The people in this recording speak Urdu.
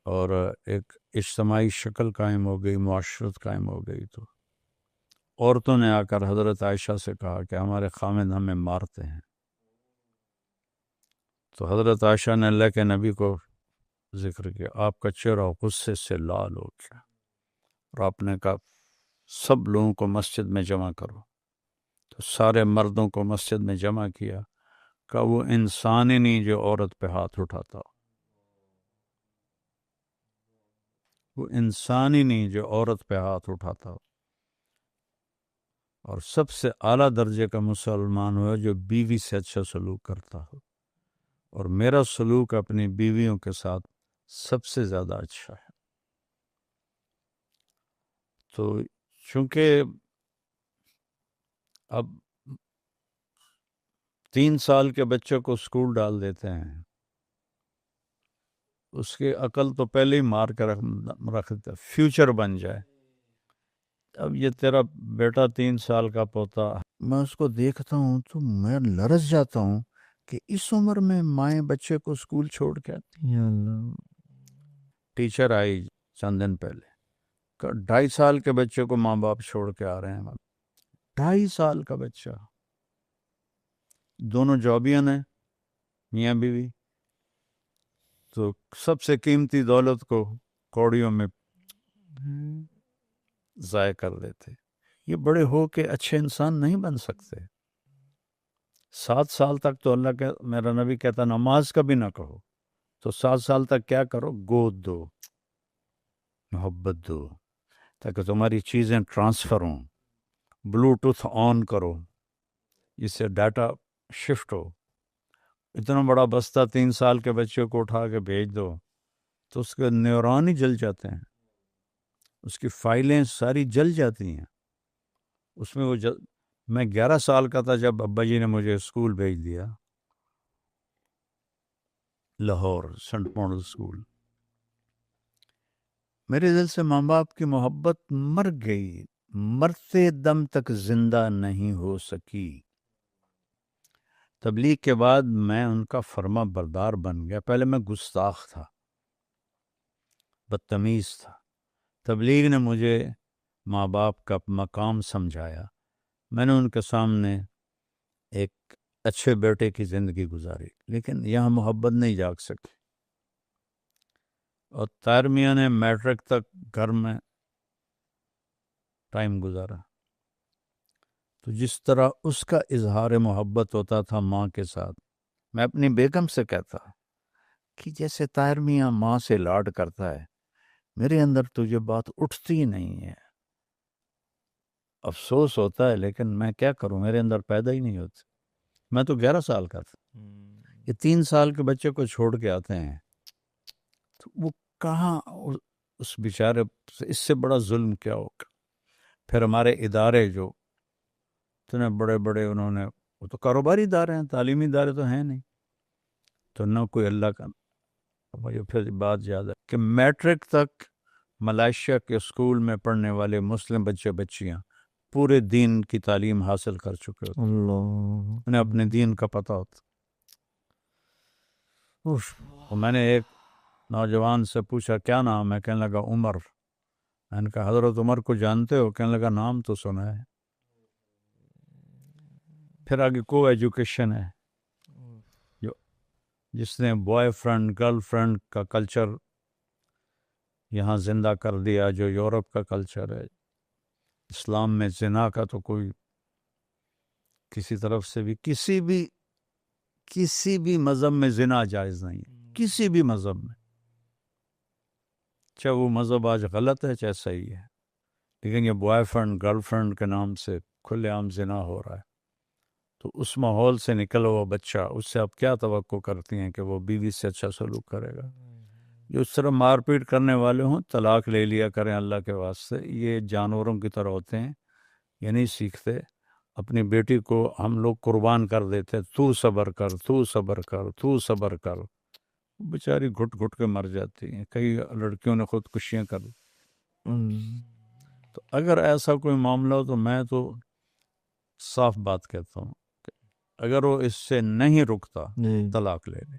اور ایک اجتماعی شکل قائم ہو گئی، معاشرت قائم ہو گئی، تو عورتوں نے آ کر حضرت عائشہ سے کہا کہ ہمارے خامد ہمیں مارتے ہیں. تو حضرت عائشہ نے اللہ کے نبی کو ذکر کیا، آپ کا چہرہ غصے سے لال ہو گیا، اور آپ نے کہا سب لوگوں کو مسجد میں جمع کرو. تو سارے مردوں کو مسجد میں جمع کیا، کہ وہ انسان ہی نہیں جو عورت پہ ہاتھ اٹھاتا ہو، وہ انسان ہی نہیں جو عورت پہ ہاتھ اٹھاتا ہو. اور سب سے اعلیٰ درجے کا مسلمان ہوا جو بیوی سے اچھا سلوک کرتا ہو، اور میرا سلوک اپنی بیویوں کے ساتھ سب سے زیادہ اچھا ہے. تو چونکہ اب 3 سال کے بچے کو اسکول ڈال دیتے ہیں، اس کی عقل تو پہلے ہی مار کے رکھ دیتا، فیوچر بن جائے. اب یہ تیرا بیٹا 3 سال کا پوتا، میں اس کو دیکھتا ہوں تو میں لرز جاتا ہوں کہ اس عمر میں مائیں بچے کو اسکول چھوڑ کے آتی. یا اللہ، ٹیچر آئی چند دن پہلے، 2.5 سال کے بچے کو ماں باپ چھوڑ کے آ رہے ہیں. 2.5 سال کا بچہ، دونوں جابین ہیں میاں بیوی، تو سب سے قیمتی دولت کو کوڑیوں میں ضائع کر دیتے. یہ بڑے ہو کے اچھے انسان نہیں بن سکتے. 7 سال تک تو اللہ کا میرا نبی کہتا نماز کا بھی نہ کہو، تو 7 سال تک کیا کرو؟ گود دو، محبت دو، تاکہ تمہاری چیزیں ٹرانسفر ہوں. بلوٹوتھ آن کرو، اس سے ڈاٹا شفٹ ہو. اتنا بڑا بستہ 3 سال کے بچے کو اٹھا کے بھیج دو تو اس کے نیورون ہی جل جاتے ہیں، اس کی فائلیں ساری جل جاتی ہیں. اس میں میں 11 سال کا تھا جب ابا جی نے مجھے اسکول بھیج دیا، لاہور سنٹ ماڈل اسکول. میرے دل سے ماں باپ کی محبت مر گئی، مرتے دم تک زندہ نہیں ہو سکی. تبلیغ کے بعد میں ان کا فرما بردار بن گیا. پہلے میں گستاخ تھا، بدتمیز تھا. تبلیغ نے مجھے ماں باپ کا مقام سمجھایا. میں نے ان کے سامنے ایک اچھے بیٹے کی زندگی گزاری، لیکن یہاں محبت نہیں جاگ سکی. اور طاہر میاں نے میٹرک تک گھر میں ٹائم گزارا. تو جس طرح اس کا اظہار محبت ہوتا تھا ماں کے ساتھ، میں اپنی بیگم سے کہتا کہ جیسے طاہر میاں ماں سے لاڈ کرتا ہے، میرے اندر تو یہ بات اٹھتی ہی نہیں ہے. افسوس ہوتا ہے، لیکن میں کیا کروں، میرے اندر پیدا ہی نہیں ہوتی. میں تو 11 سال کا تھا، یہ 3 سال کے بچے کو چھوڑ کے آتے ہیں، تو وہ کہاں اس بیچارے سے اس سے بڑا ظلم کیا ہوگا. پھر ہمارے ادارے جو اتنے بڑے بڑے، انہوں نے، وہ تو کاروباری ادارے ہیں، تعلیمی ادارے تو ہیں نہیں. تو نہ کوئی اللہ کا. مجھے پھر بات یاد ہے کہ میٹرک تک ملائیشیا کے اسکول میں پڑھنے والے مسلم بچے بچیاں پورے دین کی تعلیم حاصل کر چکے ہوتے، اللہ، انہیں اپنے دین کا پتہ ہوتا. اور میں نے ایک نوجوان سے پوچھا کیا نام ہے، کہنے لگا عمر. میں نے کہا حضرت عمر کو جانتے ہو؟ کہنے لگا نام تو سنا ہے. پھر آگے کو ایجوکیشن ہے، جس نے بوائے فرینڈ گرل فرینڈ کا کلچر یہاں زندہ کر دیا، جو یورپ کا کلچر ہے. اسلام میں زنا کا تو کوئی کسی طرف سے بھی کسی بھی مذہب میں زنا جائز نہیں ہے، کسی بھی مذہب میں، چاہے وہ مذہب آج غلط ہے چاہے صحیح ہے. لیکن یہ بوائے فرینڈ گرل فرینڈ کے نام سے کھلے عام زنا ہو رہا ہے. تو اس ماحول سے نکلا ہوا بچہ، اس سے آپ کیا توقع کرتی ہیں کہ وہ بیوی سے اچھا سلوک کرے گا؟ جو اس طرح مار پیٹ کرنے والے ہوں طلاق لے لیا کریں اللہ کے واسطے. یہ جانوروں کی طرح ہوتے ہیں، یہ نہیں سیکھتے. اپنی بیٹی کو ہم لوگ قربان کر دیتے، تو صبر کر، تو صبر کر، تو صبر کر. بیچاری گھٹ گھٹ کے مر جاتی ہیں. کئی لڑکیوں نے خودکشیاں کر. تو اگر ایسا کوئی معاملہ ہو تو میں تو صاف بات کہتا ہوں کہ اگر وہ اس سے نہیں رکتا طلاق لے لے.